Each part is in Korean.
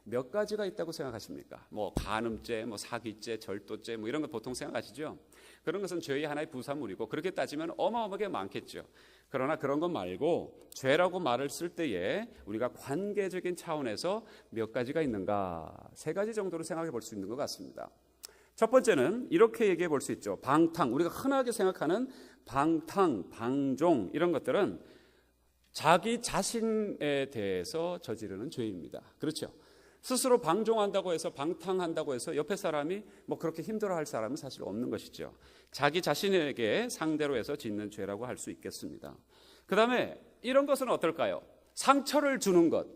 몇 가지가 있다고 생각하십니까? 뭐 간음죄, 뭐 사기죄, 절도죄 뭐 이런 거 보통 생각하시죠? 그런 것은 죄의 하나의 부산물이고 그렇게 따지면 어마어마하게 많겠죠. 그러나 그런 것 말고 죄라고 말을 쓸 때에 우리가 관계적인 차원에서 몇 가지가 있는가? 3가지 정도로 생각해 볼 수 있는 것 같습니다. 첫 번째는 이렇게 얘기해 볼 수 있죠. 방탕, 우리가 흔하게 생각하는 방탕, 방종 이런 것들은 자기 자신에 대해서 저지르는 죄입니다. 그렇죠? 스스로 방종한다고 해서 방탕한다고 해서 옆에 사람이 뭐 그렇게 힘들어할 사람은 사실 없는 것이죠. 자기 자신에게 상대로 해서 짓는 죄라고 할 수 있겠습니다. 그 다음에 이런 것은 어떨까요? 상처를 주는 것,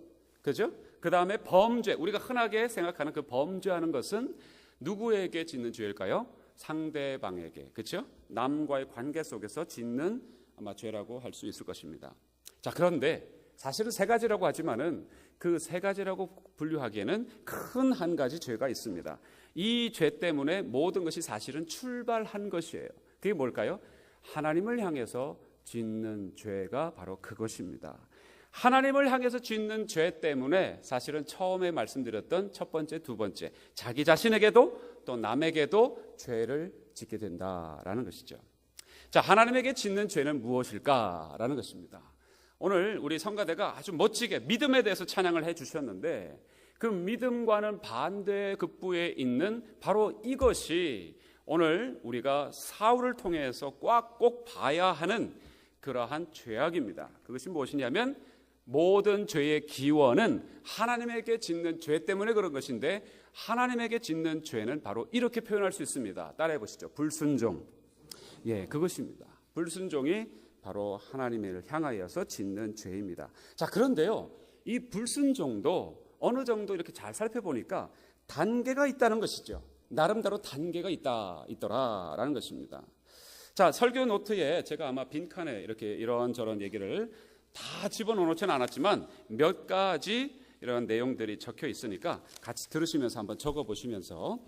그죠? 그 다음에 범죄, 우리가 흔하게 생각하는 그 범죄하는 것은 누구에게 짓는 죄일까요? 상대방에게, 그렇죠? 남과의 관계 속에서 짓는 아마 죄라고 할 수 있을 것입니다. 자, 그런데 사실은 3가지라고 하지만은 그 3가지라고 분류하기에는 큰 한 가지 죄가 있습니다. 이 죄 때문에 모든 것이 사실은 출발한 것이에요. 그게 뭘까요? 하나님을 향해서 짓는 죄가 바로 그것입니다. 하나님을 향해서 짓는 죄 때문에 사실은 처음에 말씀드렸던 첫 번째, 두 번째, 자기 자신에게도 또 남에게도 죄를 짓게 된다라는 것이죠. 자, 하나님에게 짓는 죄는 무엇일까라는 것입니다. 오늘 우리 성가대가 아주 멋지게 믿음에 대해서 찬양을 해주셨는데 그 믿음과는 반대 극부에 있는 바로 이것이 오늘 우리가 사울을 통해서 꼭 봐야 하는 그러한 죄악입니다. 그것이 무엇이냐면 모든 죄의 기원은 하나님에게 짓는 죄 때문에 그런 것인데 하나님에게 짓는 죄는 바로 이렇게 표현할 수 있습니다. 따라해 보시죠. 불순종. 예, 그것입니다. 불순종이 바로 하나님을 향하여서 짓는 죄입니다. 자, 그런데요, 이 불순종도 어느 정도 이렇게 잘 살펴보니까 단계가 있다는 것이죠. 나름대로 단계가 있더라라는 것입니다. 자, 설교 노트에 제가 아마 빈칸에 이렇게 이런저런 얘기를 다 집어넣지는 않았지만 몇 가지 이런 내용들이 적혀 있으니까 같이 들으시면서 한번 적어보시면서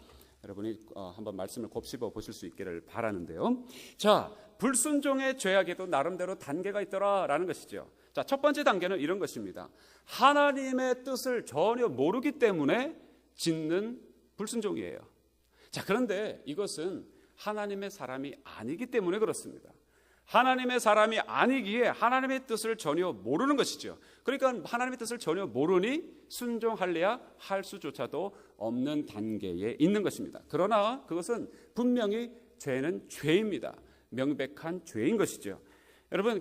여러분이 한번 말씀을 곱씹어 보실 수 있기를 바라는데요. 자, 불순종의 죄악에도 나름대로 단계가 있더라라는 것이죠. 자, 첫 번째 단계는 이런 것입니다. 하나님의 뜻을 전혀 모르기 때문에 짓는 불순종이에요. 자, 그런데 이것은 하나님의 사람이 아니기 때문에 그렇습니다. 하나님의 사람이 아니기에 하나님의 뜻을 전혀 모르는 것이죠. 그러니까 하나님의 뜻을 전혀 모르니 순종할래야 할 수조차도 없는 단계에 있는 것입니다. 그러나 그것은 분명히 죄는 죄입니다. 명백한 죄인 것이죠. 여러분,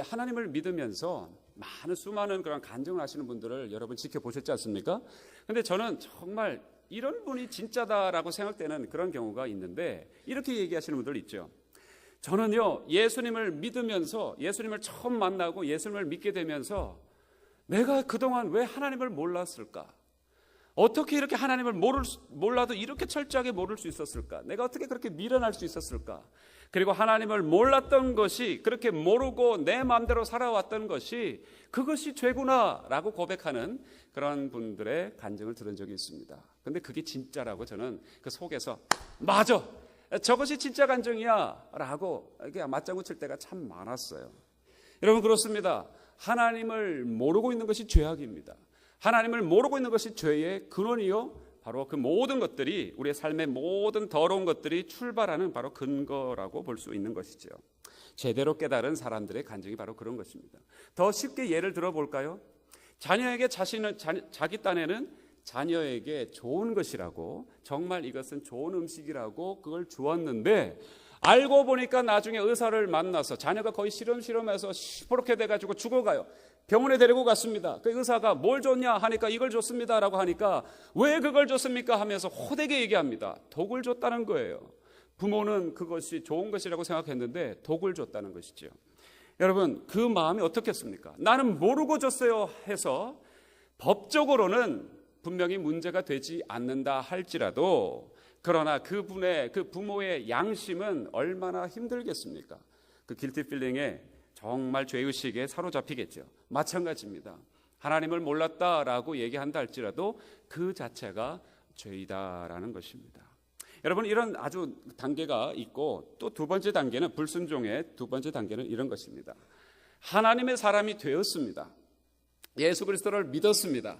하나님을 믿으면서 수많은 그런 간증을 하시는 분들을 여러분 지켜보셨지 않습니까? 근데 저는 정말 이런 분이 진짜다라고 생각되는 그런 경우가 있는데 이렇게 얘기하시는 분들 있죠. 저는요, 예수님을 믿으면서 예수님을 처음 만나고 예수님을 믿게 되면서 내가 그동안 왜 하나님을 몰랐을까? 어떻게 이렇게 하나님을 몰라도 이렇게 철저하게 모를 수 있었을까? 내가 어떻게 그렇게 미련할 수 있었을까? 그리고 하나님을 몰랐던 것이, 그렇게 모르고 내 마음대로 살아왔던 것이 그것이 죄구나라고 고백하는 그런 분들의 간증을 들은 적이 있습니다. 근데 그게 진짜라고 저는 그 속에서 맞아! 저것이 진짜 간증이야 라고 이렇게 맞장구 칠 때가 참 많았어요. 여러분, 그렇습니다. 하나님을 모르고 있는 것이 죄악입니다. 하나님을 모르고 있는 것이 죄의 근원이요, 바로 그 모든 것들이, 우리의 삶의 모든 더러운 것들이 출발하는 바로 근거라고 볼 수 있는 것이죠. 제대로 깨달은 사람들의 간증이 바로 그런 것입니다. 더 쉽게 예를 들어볼까요? 자녀에게 자기 딴에는 자녀에게 좋은 것이라고, 정말 이것은 좋은 음식이라고 그걸 주었는데 알고 보니까 나중에 의사를 만나서 자녀가 거의 시름시름해서 시퍼렇게 돼가지고 죽어가요. 병원에 데리고 갔습니다. 그 의사가 뭘 줬냐 하니까 이걸 줬습니다라고 하니까 왜 그걸 줬습니까 하면서 호되게 얘기합니다. 독을 줬다는 거예요. 부모는 그것이 좋은 것이라고 생각했는데 독을 줬다는 것이죠. 여러분, 그 마음이 어떻겠습니까? 나는 모르고 줬어요 해서 법적으로는 분명히 문제가 되지 않는다 할지라도, 그러나 그 부모의 양심은 얼마나 힘들겠습니까? 그 길티 필링에 정말 죄의식에 사로잡히겠죠. 마찬가지입니다. 하나님을 몰랐다라고 얘기한다 할지라도 그 자체가 죄이다라는 것입니다. 여러분, 이런 아주 단계가 있고, 또 두 번째 단계는, 불순종의 두 번째 단계는 이런 것입니다. 하나님의 사람이 되었습니다. 예수 그리스도를 믿었습니다.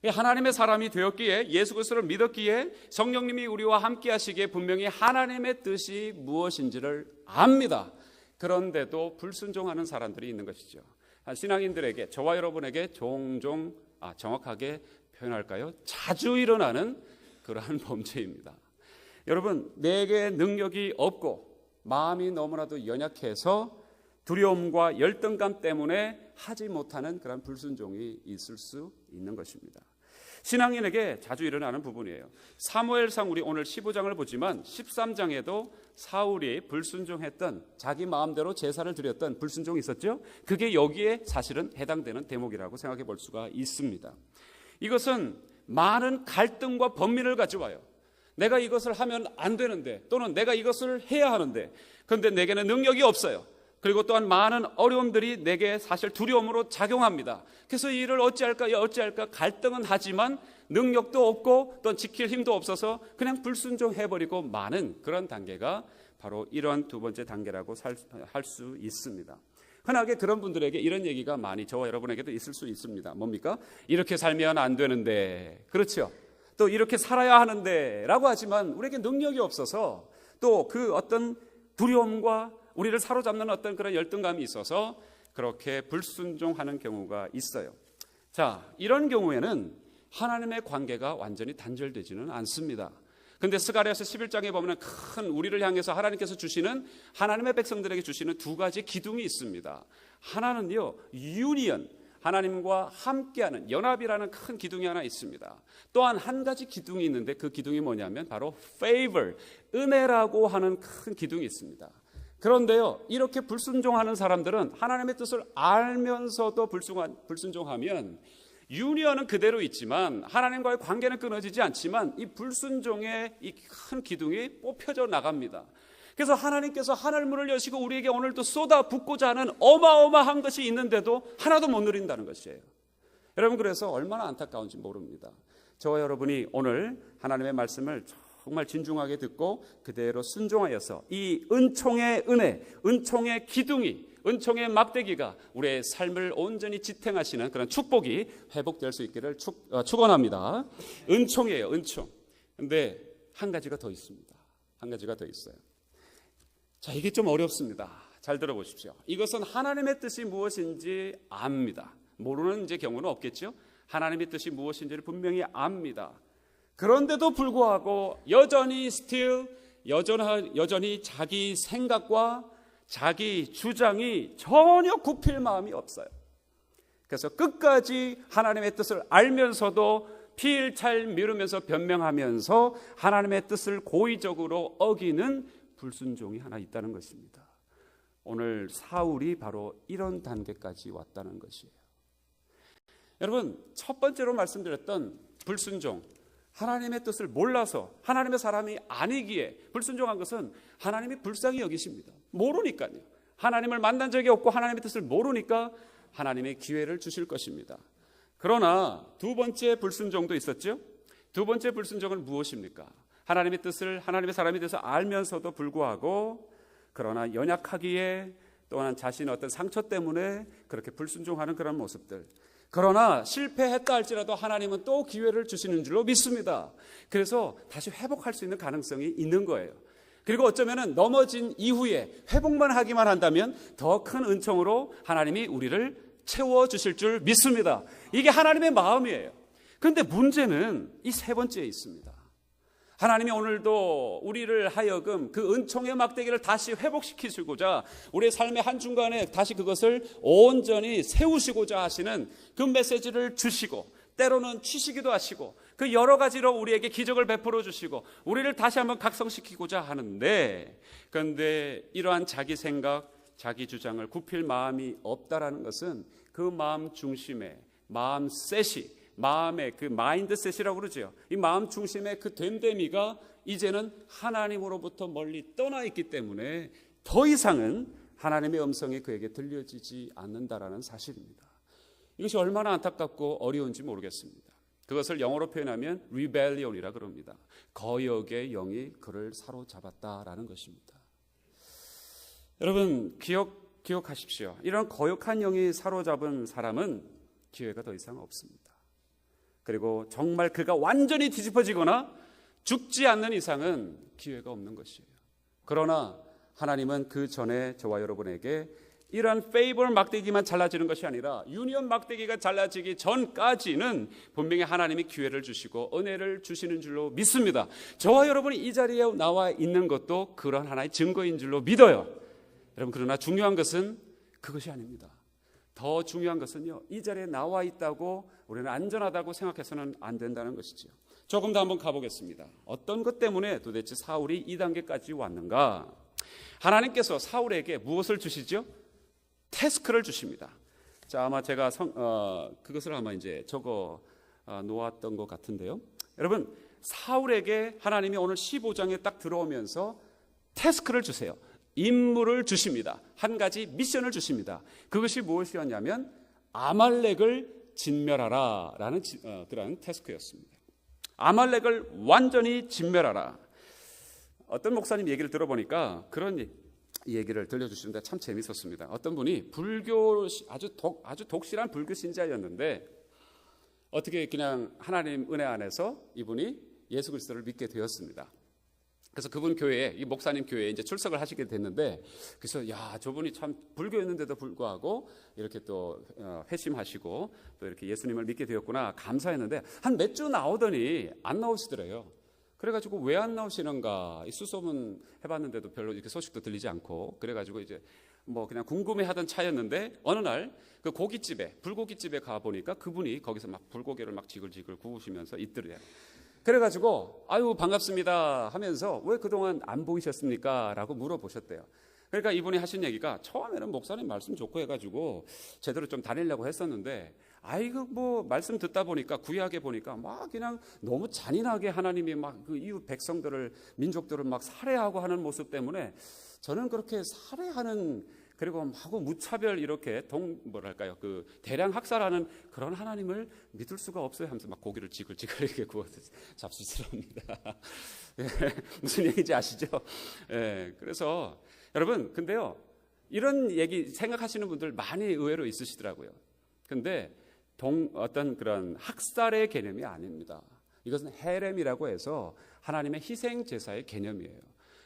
하나님의 사람이 되었기에, 예수 그리스도를 믿었기에, 성령님이 우리와 함께 하시기에 분명히 하나님의 뜻이 무엇인지를 압니다. 그런데도 불순종하는 사람들이 있는 것이죠. 신앙인들에게, 저와 여러분에게 종종, 정확하게 표현할까요? 자주 일어나는 그러한 범죄입니다. 여러분, 내게 능력이 없고 마음이 너무나도 연약해서 두려움과 열등감 때문에 하지 못하는 그런 불순종이 있을 수 있는 것입니다. 신앙인에게 자주 일어나는 부분이에요. 사무엘상 우리 오늘 15장을 보지만 13장에도 사울이 불순종했던, 자기 마음대로 제사를 드렸던 불순종이 있었죠. 그게 여기에 사실은 해당되는 대목이라고 생각해 볼 수가 있습니다. 이것은 많은 갈등과 번민을 가져와요. 내가 이것을 하면 안 되는데, 또는 내가 이것을 해야 하는데, 그런데 내게는 능력이 없어요. 그리고 또한 많은 어려움들이 내게 사실 두려움으로 작용합니다. 그래서 이 일을 어찌할까 갈등은 하지만 능력도 없고 또 지킬 힘도 없어서 그냥 불순종해버리고 마는 그런 단계가 바로 이런 두 번째 단계라고 할 수 있습니다. 흔하게 그런 분들에게 이런 얘기가 많이 저와 여러분에게도 있을 수 있습니다. 뭡니까? 이렇게 살면 안 되는데, 그렇죠? 또 이렇게 살아야 하는데 라고 하지만 우리에게 능력이 없어서 또 그 어떤 두려움과 우리를 사로잡는 어떤 그런 열등감이 있어서 그렇게 불순종하는 경우가 있어요. 자, 이런 경우에는 하나님의 관계가 완전히 단절되지는 않습니다. 근데 스가랴서 11장에 보면 큰 우리를 향해서 하나님께서 주시는, 하나님의 백성들에게 주시는 두 가지 기둥이 있습니다. 하나는요, 유니언, 하나님과 함께하는 연합이라는 큰 기둥이 하나 있습니다. 또한 한 가지 기둥이 있는데 그 기둥이 뭐냐면 바로 favor, 은혜라고 하는 큰 기둥이 있습니다. 그런데요, 이렇게 불순종하는 사람들은 하나님의 뜻을 알면서도 불순종하면 유니언은 그대로 있지만 하나님과의 관계는 끊어지지 않지만 이 불순종의 이 큰 기둥이 뽑혀져 나갑니다. 그래서 하나님께서 하늘문을 여시고 우리에게 오늘도 쏟아붓고자 하는 어마어마한 것이 있는데도 하나도 못 누린다는 것이에요. 여러분, 그래서 얼마나 안타까운지 모릅니다. 저와 여러분이 오늘 하나님의 말씀을 정말 진중하게 듣고 그대로 순종하여서 이 은총의 은혜, 은총의 기둥이, 은총의 막대기가 우리의 삶을 온전히 지탱하시는 그런 축복이 회복될 수 있기를 축원합니다. 은총이에요, 은총. 근데 한 가지가 더 있습니다. 한 가지가 더 있어요. 자, 이게 좀 어렵습니다. 잘 들어보십시오. 이것은 하나님의 뜻이 무엇인지 압니다. 모르는 이제 경우는 없겠죠. 하나님의 뜻이 무엇인지를 분명히 압니다. 그런데도 불구하고 여전히 여전히 자기 생각과 자기 주장이 전혀 굽힐 마음이 없어요. 그래서 끝까지 하나님의 뜻을 알면서도 피일찰 미루면서 변명하면서 하나님의 뜻을 고의적으로 어기는 불순종이 하나 있다는 것입니다. 오늘 사울이 바로 이런 단계까지 왔다는 것이에요. 여러분, 첫 번째로 말씀드렸던 불순종, 하나님의 뜻을 몰라서 하나님의 사람이 아니기에 불순종한 것은 하나님이 불쌍히 여기십니다. 모르니까요. 하나님을 만난 적이 없고 하나님의 뜻을 모르니까 하나님의 기회를 주실 것입니다. 그러나 두 번째 불순종도 있었죠. 두 번째 불순종은 무엇입니까? 하나님의 뜻을, 하나님의 사람이 돼서 알면서도 불구하고 그러나 연약하기에 또한 자신의 어떤 상처 때문에 그렇게 불순종하는 그런 모습들. 그러나 실패했다 할지라도 하나님은 또 기회를 주시는 줄로 믿습니다. 그래서 다시 회복할 수 있는 가능성이 있는 거예요. 그리고 어쩌면 넘어진 이후에 회복만 하기만 한다면 더 큰 은총으로 하나님이 우리를 채워주실 줄 믿습니다. 이게 하나님의 마음이에요. 그런데 문제는 이 세 번째에 있습니다. 하나님이 오늘도 우리를 하여금 그 은총의 막대기를 다시 회복시키시고자 우리의 삶의 한중간에 다시 그것을 온전히 세우시고자 하시는 그 메시지를 주시고 때로는 치시기도 하시고 그 여러 가지로 우리에게 기적을 베풀어 주시고 우리를 다시 한번 각성시키고자 하는데, 그런데 이러한 자기 생각, 자기 주장을 굽힐 마음이 없다라는 것은 그 마음 중심에 마음셋이, 마음의 그 마인드셋이라고 그러죠. 이 마음 중심의 그 됨됨이가 이제는 하나님으로부터 멀리 떠나 있기 때문에 더 이상은 하나님의 음성이 그에게 들려지지 않는다라는 사실입니다. 이것이 얼마나 안타깝고 어려운지 모르겠습니다. 그것을 영어로 표현하면 rebellion이라 그럽니다. 거역의 영이 그를 사로잡았다라는 것입니다. 여러분, 기억하십시오. 이런 거역한 영이 사로잡은 사람은 기회가 더 이상 없습니다. 그리고 정말 그가 완전히 뒤집어지거나 죽지 않는 이상은 기회가 없는 것이에요. 그러나 하나님은 그 전에 저와 여러분에게 이러한 페이버 막대기만 잘라지는 것이 아니라 유니온 막대기가 잘라지기 전까지는 분명히 하나님이 기회를 주시고 은혜를 주시는 줄로 믿습니다. 저와 여러분이 이 자리에 나와 있는 것도 그런 하나의 증거인 줄로 믿어요. 여러분, 그러나 중요한 것은 그것이 아닙니다. 더 중요한 것은요, 이 자리에 나와 있다고 우리는 안전하다고 생각해서는 안 된다는 것이죠. 조금 더 한번 가보겠습니다. 어떤 것 때문에 도대체 사울이 이 단계까지 왔는가? 하나님께서 사울에게 무엇을 주시죠? 태스크를 주십니다. 자, 아마 제가 그것을 아마 이제 적어 놓았던 것 같은데요. 여러분, 사울에게 하나님이 오늘 15장에 딱 들어오면서 태스크를 주세요. 임무를 주십니다. 한 가지 미션을 주십니다. 그것이 무엇이었냐면 아말렉을 진멸하라 라는 그런 태스크였습니다. 아말렉을 완전히 진멸하라. 어떤 목사님 얘기를 들어보니까 그런 얘기를 들려주시는데 참 재밌었습니다. 어떤 분이 불교 아주 독실한 불교 신자였는데 어떻게 그냥 하나님 은혜 안에서 이분이 예수 그리스도를 믿게 되었습니다. 그래서 그분 교회에, 이 목사님 교회에 이제 출석을 하시게 됐는데, 그래서 야, 저분이 참 불교였는데도 불구하고 이렇게 또 회심하시고 또 이렇게 예수님을 믿게 되었구나 감사했는데 한 몇 주 나오더니 안 나오시더래요. 그래가지고 왜 안 나오시는가 수소문 해봤는데도 별로 이렇게 소식도 들리지 않고, 그래가지고 이제 뭐 그냥 궁금해하던 차였는데 어느 날 그 고깃집에, 불고기집에 가 보니까 그분이 거기서 막 불고기를 막 지글지글 구우시면서 있더래요. 그래가지고 아유 반갑습니다 하면서 왜 그동안 안 보이셨습니까? 라고 물어보셨대요. 그러니까 이분이 하신 얘기가 처음에는 목사님 말씀 좋고 해가지고 제대로 좀 다니려고 했었는데 아이고 뭐 말씀 듣다 보니까 구약에 보니까 막 그냥 너무 잔인하게 하나님이 막 그 이웃 백성들을 민족들을 막 살해하고 하는 모습 때문에 저는 그렇게 살해하는 그리고 마구 무차별 이렇게 뭐랄까요 그 대량 학살하는 그런 하나님을 믿을 수가 없어요 하면서 막 고기를 지글지글 이렇게 구워서 잡수스럽니다. 예, 무슨 얘기인지 아시죠? 예, 그래서 여러분 근데요 이런 얘기 생각하시는 분들 많이 의외로 있으시더라고요. 근데 어떤 그런 학살의 개념이 아닙니다. 이것은 헤렘이라고 해서 하나님의 희생 제사의 개념이에요.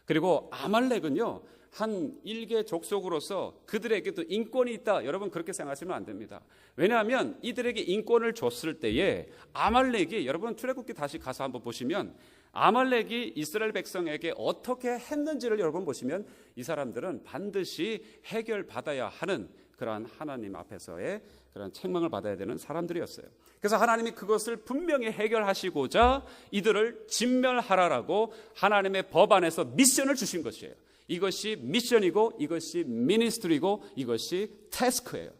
그리고 아말렉은요 한 일개 족속으로서 그들에게도 인권이 있다. 여러분 그렇게 생각하시면 안 됩니다. 왜냐하면 이들에게 인권을 줬을 때에 아말렉이 여러분 출애굽기 다시 가서 한번 보시면 아말렉이 이스라엘 백성에게 어떻게 했는지를 여러분 보시면 이 사람들은 반드시 해결받아야 하는 그러한 하나님 앞에서의 그런 책망을 받아야 되는 사람들이었어요. 그래서 하나님이 그것을 분명히 해결하시고자 이들을 진멸하라라고 하나님의 법 안에서 미션을 주신 것이에요. 이것이 미션이고 이것이 미니스트리고 이것이 태스크예요.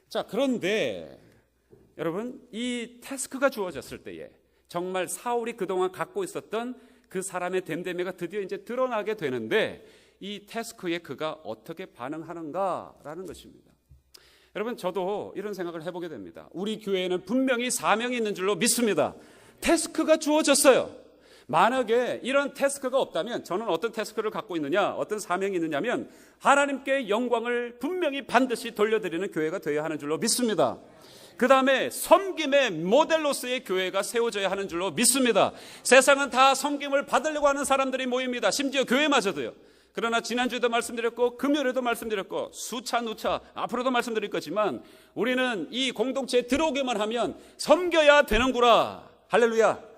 자, 그런데 여러분 이 태스크가 주어졌을 때에 정말 사울이 그동안 갖고 있었던 그 사람의 됨됨이가 드디어 이제 드러나게 되는데 이 태스크에 그가 어떻게 반응하는가라는 것입니다. 여러분 저도 이런 생각을 해보게 됩니다. 우리 교회에는 분명히 사명이 있는 줄로 믿습니다. 태스크가 주어졌어요. 만약에 이런 태스크가 없다면 저는 어떤 태스크를 갖고 있느냐, 어떤 사명이 있느냐면 하나님께 영광을 분명히 반드시 돌려드리는 교회가 되어야 하는 줄로 믿습니다. 그 다음에 섬김의 모델로서의 교회가 세워져야 하는 줄로 믿습니다. 세상은 다 섬김을 받으려고 하는 사람들이 모입니다. 심지어 교회마저도요. 그러나 지난주에도 말씀드렸고 금요일에도 말씀드렸고 수차 누차 앞으로도 말씀드릴 거지만 우리는 이 공동체에 들어오기만 하면 섬겨야 되는구나. 할렐루야.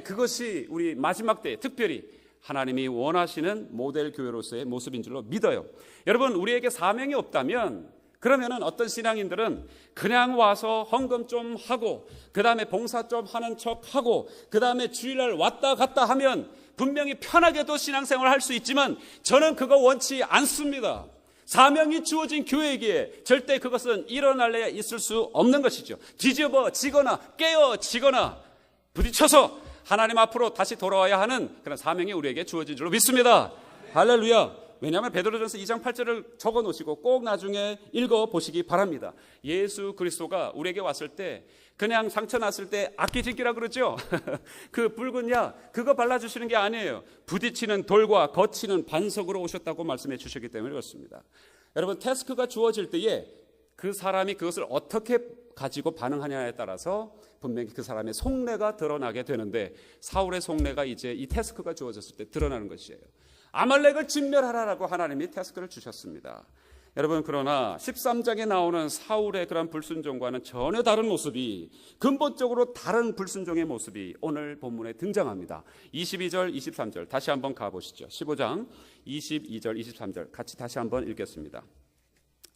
그것이 우리 마지막 때에 특별히 하나님이 원하시는 모델 교회로서의 모습인 줄로 믿어요. 여러분 우리에게 사명이 없다면 그러면은 어떤 신앙인들은 그냥 와서 헌금 좀 하고 그 다음에 봉사 좀 하는 척 하고 그 다음에 주일날 왔다 갔다 하면 분명히 편하게도 신앙생활을 할 수 있지만 저는 그거 원치 않습니다. 사명이 주어진 교회에게 절대 그것은 일어날래야 있을 수 없는 것이죠. 뒤집어지거나 깨어지거나 부딪혀서 하나님 앞으로 다시 돌아와야 하는 그런 사명이 우리에게 주어진 줄로 믿습니다. 할렐루야. 왜냐하면 베드로전서 2장 8절을 적어 놓으시고 꼭 나중에 읽어 보시기 바랍니다. 예수 그리스도가 우리에게 왔을 때 그냥 상처 났을 때 악기짓기라 그러죠. 그 붉은 약 그거 발라주시는 게 아니에요. 부딪히는 돌과 거치는 반석으로 오셨다고 말씀해 주셨기 때문에 그렇습니다. 여러분 태스크가 주어질 때에 그 사람이 그것을 어떻게 가지고 반응하냐에 따라서 분명히 그 사람의 속내가 드러나게 되는데, 사울의 속내가 이제 이 태스크가 주어졌을 때 드러나는 것이에요. 아말렉을 진멸하라라고 하나님이 태스크를 주셨습니다. 여러분, 그러나 13장에 나오는 사울의 그런 불순종과는 전혀 다른 모습이, 근본적으로 다른 불순종의 모습이 오늘 본문에 등장합니다. 22절, 23절 다시 한번 가보시죠. 15장 22절, 23절 같이 다시 한번 읽겠습니다.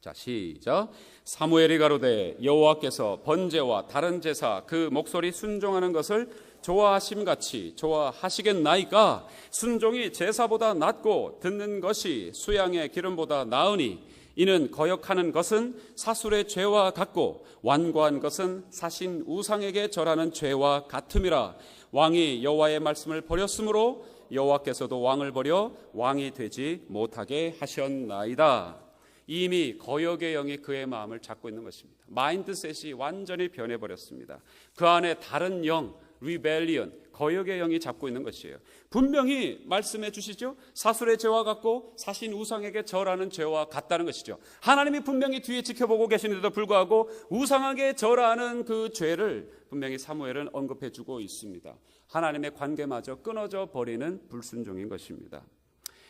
자, 시작. 사무엘이 가로되 여호와께서 번제와 다른 제사 그 목소리 순종하는 것을 좋아하심같이 좋아하시겠나이까? 순종이 제사보다 낫고 듣는 것이 수양의 기름보다 나으니 이는 거역하는 것은 사술의 죄와 같고 완고한 것은 사신 우상에게 절하는 죄와 같음이라. 왕이 여호와의 말씀을 버렸으므로 여호와께서도 왕을 버려 왕이 되지 못하게 하셨나이다. 이미 거역의 영이 그의 마음을 잡고 있는 것입니다. 마인드셋이 완전히 변해버렸습니다. 그 안에 다른 영, 리벨리언, 거역의 영이 잡고 있는 것이에요. 분명히 말씀해 주시죠. 사술의 죄와 같고 사신 우상에게 절하는 죄와 같다는 것이죠. 하나님이 분명히 뒤에 지켜보고 계시는데도 불구하고 우상에게 절하는 그 죄를 분명히 사무엘은 언급해 주고 있습니다. 하나님의 관계마저 끊어져 버리는 불순종인 것입니다.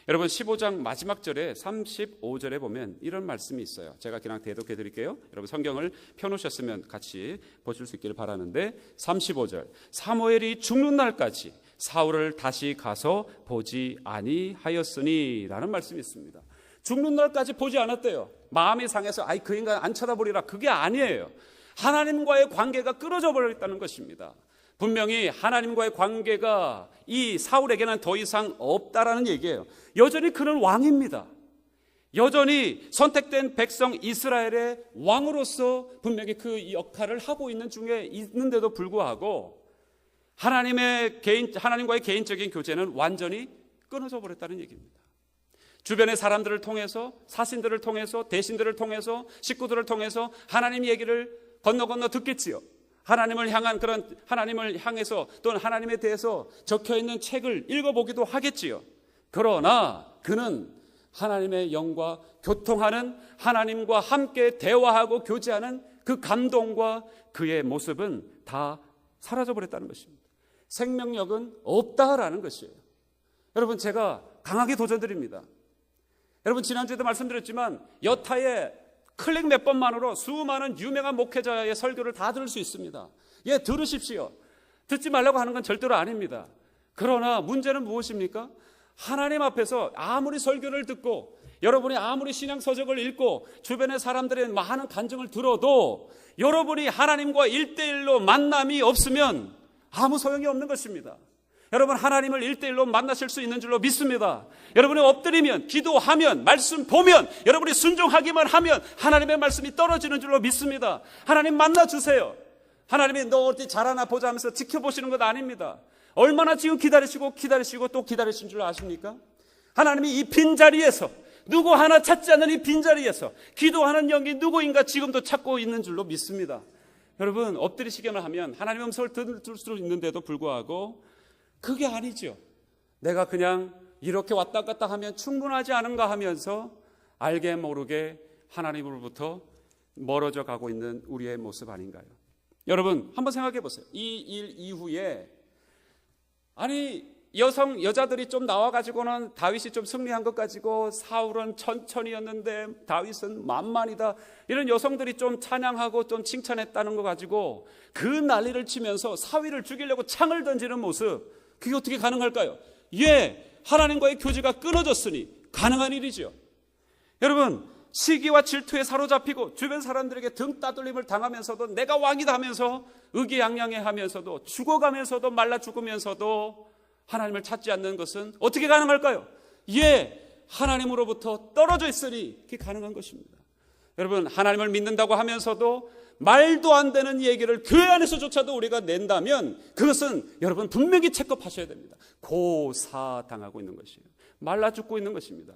여러분, 15장 마지막 절에 35절에 보면 이런 말씀이 있어요. 제가 그냥 대독해 드릴게요. 여러분 성경을 펴놓으셨으면 같이 보실 수 있기를 바라는데, 35절 사무엘이 죽는 날까지 사울을 다시 가서 보지 아니하였으니 라는 말씀이 있습니다. 죽는 날까지 보지 않았대요. 마음이 상해서 아이 그 인간 안 쳐다보리라, 그게 아니에요. 하나님과의 관계가 끊어져 버렸다는 것입니다. 분명히 하나님과의 관계가 이 사울에게는 더 이상 없다라는 얘기예요. 여전히 그는 왕입니다. 여전히 선택된 백성 이스라엘의 왕으로서 분명히 그 역할을 하고 있는 중에 있는데도 불구하고 하나님과의 개인적인 교제는 완전히 끊어져 버렸다는 얘기입니다. 주변의 사람들을 통해서, 사신들을 통해서, 대신들을 통해서, 식구들을 통해서 하나님 얘기를 건너 듣겠지요. 하나님을 향해서 또는 하나님에 대해서 적혀있는 책을 읽어보기도 하겠지요. 그러나 그는 하나님의 영과 교통하는, 하나님과 함께 대화하고 교제하는 그 감동과 그의 모습은 다 사라져버렸다는 것입니다. 생명력은 없다라는 것이에요. 여러분, 제가 강하게 도전드립니다. 여러분, 지난주에도 말씀드렸지만 여타의 클릭 몇 번만으로 수많은 유명한 목회자의 설교를 다 들을 수 있습니다. 예, 들으십시오. 듣지 말라고 하는 건 절대로 아닙니다. 그러나 문제는 무엇입니까? 하나님 앞에서 아무리 설교를 듣고 여러분이 아무리 신앙 서적을 읽고 주변의 사람들의 많은 간증을 들어도 여러분이 하나님과 1대1로 만남이 없으면 아무 소용이 없는 것입니다. 여러분, 하나님을 1대1로 만나실 수 있는 줄로 믿습니다. 여러분이 엎드리면, 기도하면, 말씀 보면, 여러분이 순종하기만 하면 하나님의 말씀이 떨어지는 줄로 믿습니다. 하나님 만나주세요. 하나님이 너 어디 잘하나 보자 하면서 지켜보시는 것 아닙니다. 얼마나 지금 기다리시고 또 기다리신 줄 아십니까? 하나님이 이 빈자리에서, 누구 하나 찾지 않는 이 빈자리에서 기도하는 영이 누구인가 지금도 찾고 있는 줄로 믿습니다. 여러분, 엎드리시기만 하면 하나님의 음성을 들을 수 있는데도 불구하고 그게 아니죠. 내가 그냥 이렇게 왔다 갔다 하면 충분하지 않은가 하면서 알게 모르게 하나님으로부터 멀어져 가고 있는 우리의 모습 아닌가요? 여러분, 한번 생각해 보세요. 이 일 이후에 여자들이 좀 나와가지고는 다윗이 좀 승리한 것 가지고 사울은 천천히였는데 다윗은 만만이다, 이런 여성들이 좀 찬양하고 좀 칭찬했다는 거 가지고 그 난리를 치면서 사위를 죽이려고 창을 던지는 모습, 그게 어떻게 가능할까요? 예, 하나님과의 교제가 끊어졌으니 가능한 일이죠. 여러분, 시기와 질투에 사로잡히고 주변 사람들에게 등 따돌림을 당하면서도 내가 왕이다 하면서 의기양양해 하면서도 죽어가면서도 말라 죽으면서도 하나님을 찾지 않는 것은 어떻게 가능할까요? 예, 하나님으로부터 떨어져 있으니 그게 가능한 것입니다. 여러분, 하나님을 믿는다고 하면서도 말도 안 되는 얘기를 교회 안에서조차도 우리가 낸다면 그것은 여러분 분명히 체크하셔야 됩니다. 고사당하고 있는 것이에요. 말라 죽고 있는 것입니다.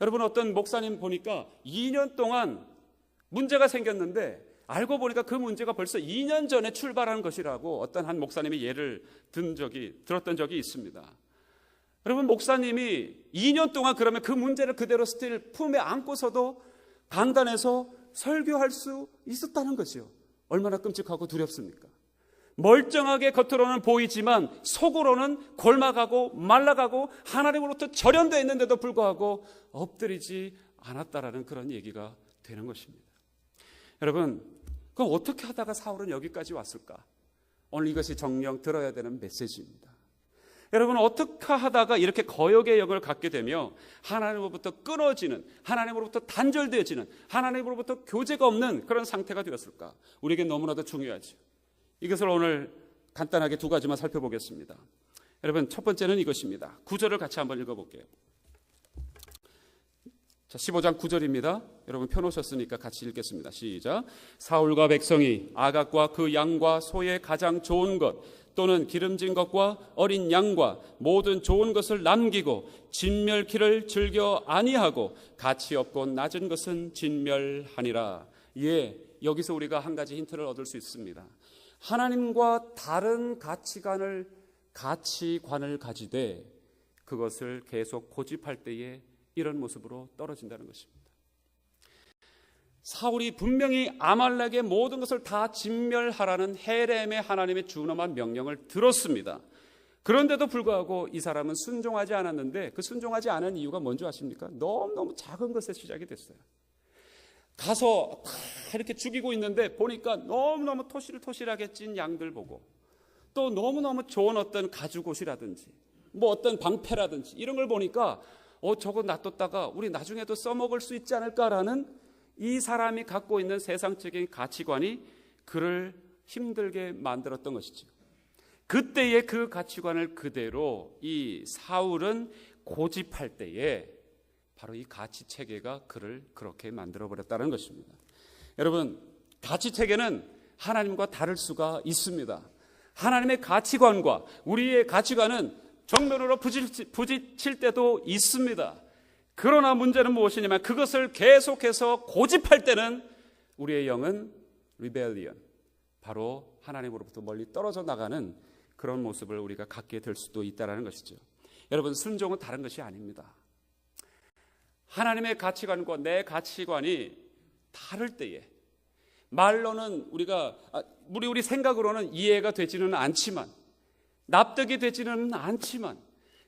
여러분, 어떤 목사님 보니까 2년 동안 문제가 생겼는데 알고 보니까 그 문제가 벌써 2년 전에 출발한 것이라고 어떤 한 목사님이 예를 들었던 적이 있습니다. 여러분, 목사님이 2년 동안 그러면 그 문제를 그대로 스틸 품에 안고서도 강단에서 설교할 수 있었다는 것이요. 얼마나 끔찍하고 두렵습니까? 멀쩡하게 겉으로는 보이지만 속으로는 골마가고 말라가고 하나님으로부터 절연되어 있는데도 불구하고 엎드리지 않았다라는 그런 얘기가 되는 것입니다. 여러분, 그럼 어떻게 하다가 사울은 여기까지 왔을까? 오늘 이것이 정녕 들어야 되는 메시지입니다. 여러분, 어떻게 하다가 이렇게 거역의 영을 갖게 되며 하나님으로부터 끊어지는, 하나님으로부터 단절되어지는, 하나님으로부터 교제가 없는 그런 상태가 되었을까? 우리에게 너무나도 중요하죠. 이것을 오늘 간단하게 두 가지만 살펴보겠습니다. 여러분, 첫 번째는 이것입니다. 9절을 같이 한번 읽어볼게요. 자, 15장 9절입니다. 여러분 펴놓으셨으니까 같이 읽겠습니다. 시작. 사울과 백성이 아각과 그 양과 소의 가장 좋은 것 또는 기름진 것과 어린 양과 모든 좋은 것을 남기고 진멸키를 즐겨 아니하고 가치 없고 낮은 것은 진멸하니라. 예, 여기서 우리가 한 가지 힌트를 얻을 수 있습니다. 하나님과 다른 가치관을 가지되 그것을 계속 고집할 때에 이런 모습으로 떨어진다는 것입니다. 사울이 분명히 아말렉의 모든 것을 다 진멸하라는 헤렘의 하나님의 준엄한 명령을 들었습니다. 그런데도 불구하고 이 사람은 순종하지 않았는데 그 순종하지 않은 이유가 뭔지 아십니까? 너무너무 작은 것에 시작이 됐어요. 가서 다 이렇게 죽이고 있는데 보니까 너무너무 토실토실하게 찐 양들 보고 또 너무너무 좋은 어떤 가죽옷이라든지 뭐 어떤 방패라든지 이런 걸 보니까 저거 놔뒀다가 우리 나중에도 써먹을 수 있지 않을까라는 이 사람이 갖고 있는 세상적인 가치관이 그를 힘들게 만들었던 것이죠. 그때의 그 가치관을 그대로 이 사울은 고집할 때에 바로 이 가치체계가 그를 그렇게 만들어버렸다는 것입니다. 여러분, 가치체계는 하나님과 다를 수가 있습니다. 하나님의 가치관과 우리의 가치관은 정면으로 부딪힐 때도 있습니다. 그러나 문제는 무엇이냐면 그것을 계속해서 고집할 때는 우리의 영은 rebellion, 바로 하나님으로부터 멀리 떨어져 나가는 그런 모습을 우리가 갖게 될 수도 있다는 것이죠. 여러분, 순종은 다른 것이 아닙니다. 하나님의 가치관과 내 가치관이 다를 때에 말로는 우리 생각으로는 이해가 되지는 않지만 납득이 되지는 않지만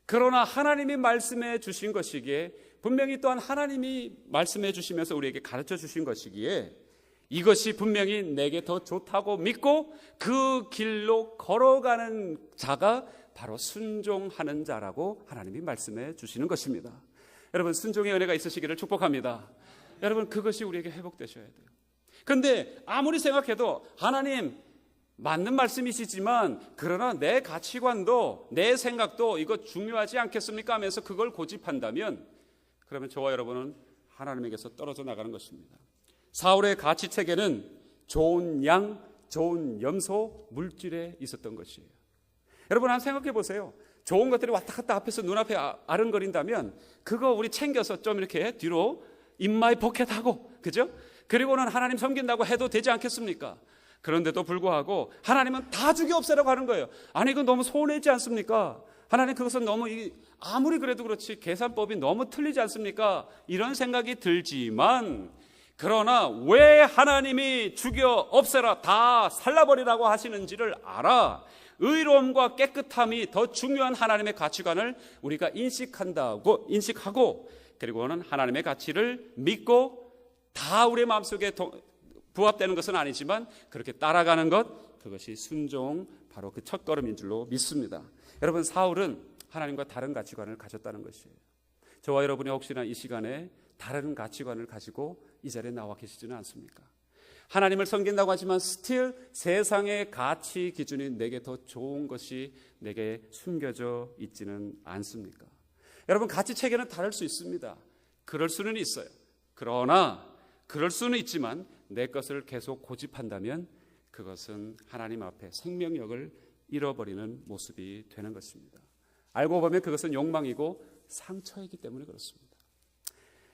그러나 하나님이 말씀해 주신 것이기에 분명히 또한 하나님이 말씀해 주시면서 우리에게 가르쳐 주신 것이기에 이것이 분명히 내게 더 좋다고 믿고 그 길로 걸어가는 자가 바로 순종하는 자라고 하나님이 말씀해 주시는 것입니다. 여러분, 순종의 은혜가 있으시기를 축복합니다. 여러분, 그것이 우리에게 회복되셔야 돼요. 그런데 아무리 생각해도 하나님 맞는 말씀이시지만 그러나 내 가치관도 내 생각도 이거 중요하지 않겠습니까 하면서 그걸 고집한다면 그러면 저와 여러분은 하나님에게서 떨어져 나가는 것입니다. 사울의 가치체계는 좋은 양, 좋은 염소, 물질에 있었던 것이에요. 여러분, 한번 생각해 보세요. 좋은 것들이 왔다 갔다 앞에서 눈앞에 아른거린다면 그거 우리 챙겨서 좀 이렇게 뒤로 인마이 포켓하고, 그죠? 그리고는 하나님 섬긴다고 해도 되지 않겠습니까? 그런데도 불구하고 하나님은 다 죽여 없애라고 하는 거예요. 아니, 이건 너무 손해지 않습니까? 하나님, 그것은 너무 아무리 그래도 그렇지 계산법이 너무 틀리지 않습니까? 이런 생각이 들지만 그러나 왜 하나님이 죽여 없애라, 다 살라버리라고 하시는지를 알아. 의로움과 깨끗함이 더 중요한 하나님의 가치관을 우리가 인식하고 그리고는 하나님의 가치를 믿고 다 우리의 마음속에 부합되는 것은 아니지만 그렇게 따라가는 것, 그것이 순종, 바로 그 첫걸음인 줄로 믿습니다. 여러분, 사울은 하나님과 다른 가치관을 가졌다는 것이에요. 저와 여러분이 혹시나 이 시간에 다른 가치관을 가지고 이 자리에 나와 계시지는 않습니까? 하나님을 섬긴다고 하지만 스틸 세상의 가치 기준이 내게 더 좋은 것이 내게 숨겨져 있지는 않습니까? 여러분, 가치 체계는 다를 수 있습니다. 그럴 수는 있어요. 그러나 그럴 수는 있지만 내 것을 계속 고집한다면 그것은 하나님 앞에 생명력을 잃어버리는 모습이 되는 것입니다. 알고 보면 그것은 욕망이고 상처이기 때문에 그렇습니다.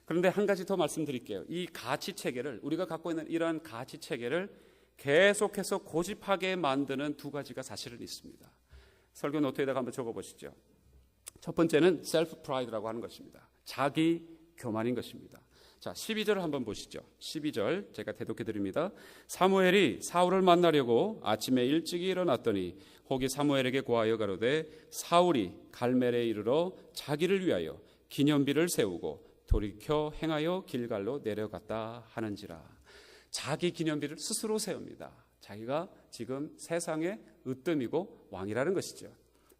그런데 한 가지 더 말씀드릴게요. 이 가치체계를, 우리가 갖고 있는 이러한 가치체계를 계속해서 고집하게 만드는 두 가지가 사실은 있습니다. 설교 노트에다가 한번 적어보시죠. 첫 번째는 셀프 프라이드라고 하는 것입니다. 자기 교만인 것입니다. 자, 12절을 한번 보시죠. 12절 제가 대독해 드립니다. 사무엘이 사울을 만나려고 아침에 일찍이 일어났더니 혹이 사무엘에게 고하여 가로되 사울이 갈멜에 이르러 자기를 위하여 기념비를 세우고 돌이켜 행하여 길갈로 내려갔다 하는지라. 자기 기념비를 스스로 세웁니다. 자기가 지금 세상의 으뜸이고 왕이라는 것이죠.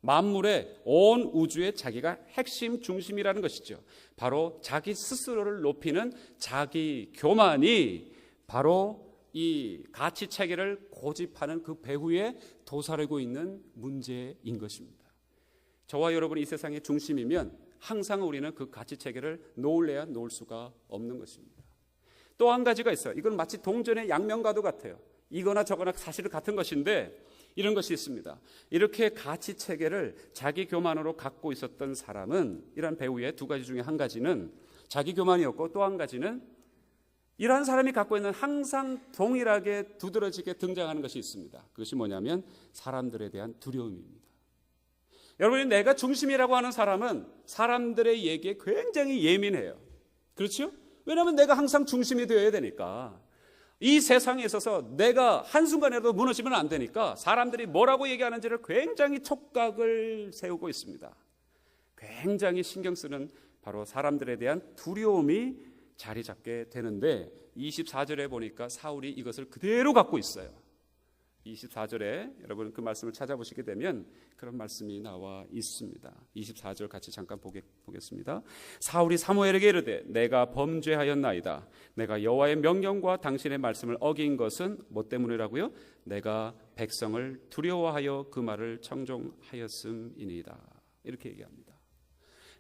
만물의 온 우주의 자기가 핵심 중심이라는 것이죠. 바로 자기 스스로를 높이는 자기 교만이 바로 이 가치 체계를 고집하는 그 배후에 도사리고 있는 문제인 것입니다. 저와 여러분이 이 세상의 중심이면 항상 우리는 그 가치 체계를 놓을래야 놓을 수가 없는 것입니다. 또 한 가지가 있어요. 이건 마치 동전의 양면과도 같아요. 이거나 저거나 사실은 같은 것인데 이런 것이 있습니다. 이렇게 가치 체계를 자기 교만으로 갖고 있었던 사람은 이런 배우의 두 가지 중에 한 가지는 자기 교만이었고 또 한 가지는 이러한 사람이 갖고 있는 항상 동일하게 두드러지게 등장하는 것이 있습니다. 그것이 뭐냐면 사람들에 대한 두려움입니다. 여러분이 내가 중심이라고 하는 사람은 사람들의 얘기에 굉장히 예민해요. 그렇죠? 왜냐하면 내가 항상 중심이 되어야 되니까. 이 세상에 있어서 내가 한순간에도 무너지면 안 되니까 사람들이 뭐라고 얘기하는지를 굉장히 촉각을 세우고 있습니다. 굉장히 신경 쓰는 바로 사람들에 대한 두려움이 자리 잡게 되는데 24절에 보니까 사울이 이것을 그대로 갖고 있어요. 24절에 여러분 그 말씀을 찾아보시게 되면 그런 말씀이 나와 있습니다. 24절 같이 잠깐 보겠습니다. 사울이 사무엘에게 이르되 내가 범죄하였나이다. 내가 여호와의 명령과 당신의 말씀을 어긴 것은 뭐 때문이라고요? 내가 백성을 두려워하여 그 말을 청종하였음이니이다. 이렇게 얘기합니다.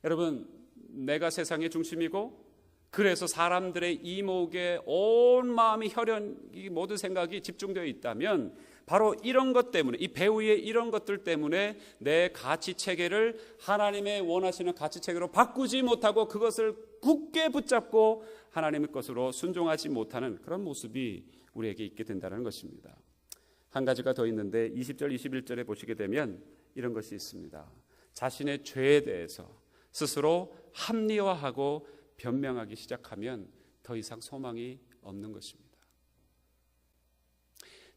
여러분, 내가 세상의 중심이고 그래서 사람들의 이목에 온 마음이 혈연이 모든 생각이 집중되어 있다면 바로 이런 것 때문에 이 배후의 이런 것들 때문에 내 가치 체계를 하나님의 원하시는 가치 체계로 바꾸지 못하고 그것을 굳게 붙잡고 하나님의 것으로 순종하지 못하는 그런 모습이 우리에게 있게 된다는 것입니다. 한 가지가 더 있는데 20절 21절에 보시게 되면 이런 것이 있습니다. 자신의 죄에 대해서 스스로 합리화하고 변명하기 시작하면 더 이상 소망이 없는 것입니다.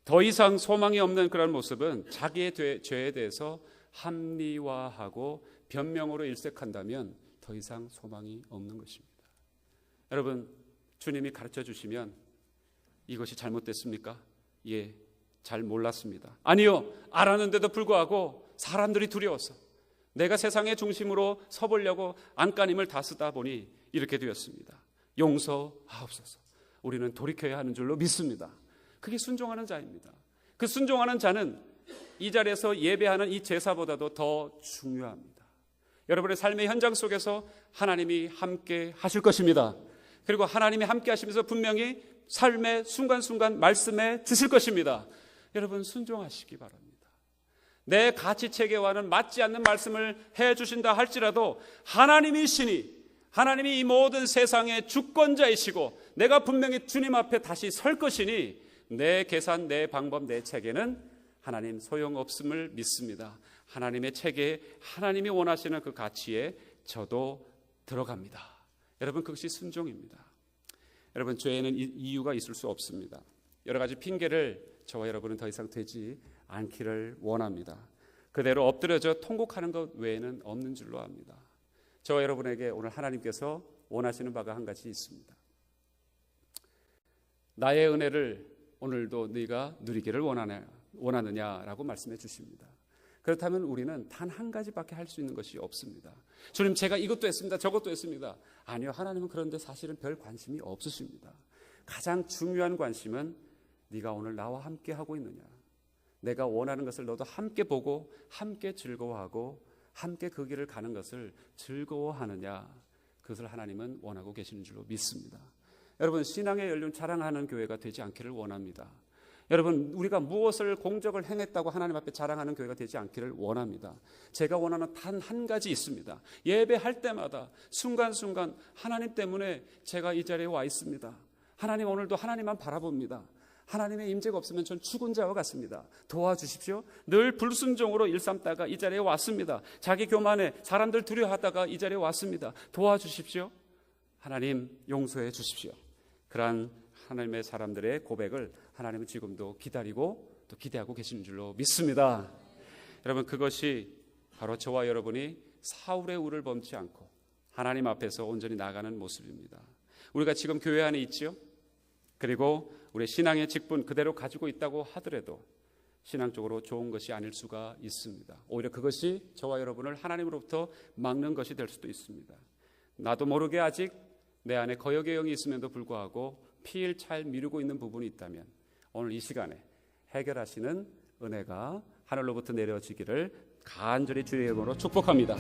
더 이상 소망이 없는 그런 모습은 자기의 죄에 대해서 합리화하고 변명으로 일색한다면 더 이상 소망이 없는 것입니다. 여러분, 주님이 가르쳐 주시면 이것이 잘못됐습니까? 예, 잘 몰랐습니다. 아니요, 알았는데도 불구하고 사람들이 두려워서 내가 세상의 중심으로 서보려고 안간힘을 다 쓰다 보니 이렇게 되었습니다. 용서하옵소서. 우리는 돌이켜야 하는 줄로 믿습니다. 그게 순종하는 자입니다. 그 순종하는 자는 이 자리에서 예배하는 이 제사보다도 더 중요합니다. 여러분의 삶의 현장 속에서 하나님이 함께 하실 것입니다. 그리고 하나님이 함께 하시면서 분명히 삶의 순간순간 말씀해 주실 것입니다. 여러분, 순종하시기 바랍니다. 내 가치 체계와는 맞지 않는 말씀을 해 주신다 할지라도 하나님이시니 하나님이 이 모든 세상의 주권자이시고 내가 분명히 주님 앞에 다시 설 것이니 내 계산, 내 방법, 내 체계는 하나님 소용없음을 믿습니다. 하나님의 체계에 하나님이 원하시는 그 가치에 저도 들어갑니다. 여러분, 그것이 순종입니다. 여러분, 죄에는 이유가 있을 수 없습니다. 여러 가지 핑계를 저와 여러분은 더 이상 되지 않기를 원합니다. 그대로 엎드려져 통곡하는 것 외에는 없는 줄로 압니다. 저와 여러분에게 오늘 하나님께서 원하시는 바가 한 가지 있습니다. 나의 은혜를 오늘도 네가 누리기를 원하느냐라고 말씀해 주십니다. 그렇다면 우리는 단 한 가지밖에 할 수 있는 것이 없습니다. 주님, 제가 이것도 했습니다. 저것도 했습니다. 아니요, 하나님은 그런데 사실은 별 관심이 없으십니다. 가장 중요한 관심은 네가 오늘 나와 함께 하고 있느냐, 내가 원하는 것을 너도 함께 보고 함께 즐거워하고 함께 그 길을 가는 것을 즐거워하느냐, 그것을 하나님은 원하고 계시는 줄로 믿습니다. 여러분, 신앙의 연륜 자랑하는 교회가 되지 않기를 원합니다. 여러분, 우리가 무엇을 공적을 행했다고 하나님 앞에 자랑하는 교회가 되지 않기를 원합니다. 제가 원하는 단 한 가지 있습니다. 예배할 때마다 순간순간 하나님 때문에 제가 이 자리에 와 있습니다. 하나님, 오늘도 하나님만 바라봅니다. 하나님의 임재가 없으면 전 죽은 자와 같습니다. 도와주십시오. 늘 불순종으로 일삼다가 이 자리에 왔습니다. 자기 교만에 사람들 두려워하다가 이 자리에 왔습니다. 도와주십시오. 하나님 용서해 주십시오. 그러한 하나님의 사람들의 고백을 하나님은 지금도 기다리고 또 기대하고 계시는 줄로 믿습니다. 여러분, 그것이 바로 저와 여러분이 사울의 우를 범치 않고 하나님 앞에서 온전히 나가는 모습입니다. 우리가 지금 교회 안에 있지요. 그리고 우리 신앙의 직분 그대로 가지고 있다고 하더라도 신앙적으로 좋은 것이 아닐 수가 있습니다. 오히려 그것이 저와 여러분을 하나님으로부터 막는 것이 될 수도 있습니다. 나도 모르게 아직 내 안에 거역의 영이 있음에도 불구하고 피일잘 미루고 있는 부분이 있다면 오늘 이 시간에 해결하시는 은혜가 하늘로부터 내려지기를 간절히 주의 이름으로 축복합니다.